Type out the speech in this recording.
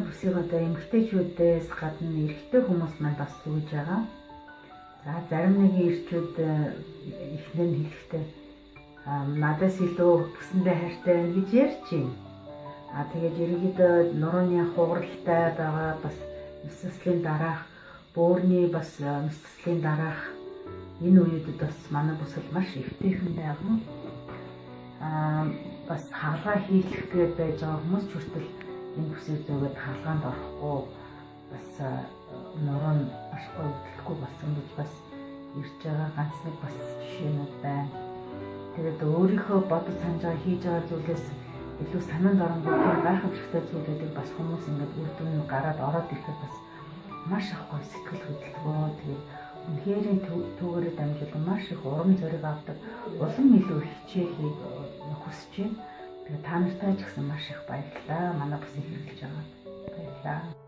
бүсийг одоо эмэгтэйчүүдээс гадна эрэгтэй хүмүүс маань бас зүүж байгаа. За зарим нэгэн ирчүүд ихнэр нь хэлэхдээ надаас илүү гэсэндээ хайртай байна гэж ярьж байна. Тэгээд ерөнхийдөө нурууны хугаралтай байгаа бас нисэслийн дараах, бөөрийн бас нисэслийн дараах энэ үеүүдэд бас манай бүсэл маш эвтэйхэн байгаа. Бас хаалгаа хийлгэх гээд байж байгаа хүмүүс ч хүртэл энэ бүсийг зөөгээд хаалгаанд орохгүй бас нуруу нь маш гоё хөдөлгөхгүй болсон гэж бас ирж байгаа ганц нэг бас жишээнүүд байна. Тэгээд өөрийнхөө бодож санаж байгаа хийж байгаа зүйлээс илүү санаанд оронгууд гайхамшигтай зүйлүүдийг бас хүмүүс ингээд үр дүн гараад ороод ирэхэд бас маш их гоё сэтгэл хөдлөлгөө. Тэгээд үнэхээр түүгээрээ дамжуулан маш их урам зориг авдаг, улам илүү хичээхийг хүсэж байна. Тэгээд та нартай ч гэсэн маш их баярлалаа. Манай бүсийг хэрэглэж байгаа. Баярлалаа.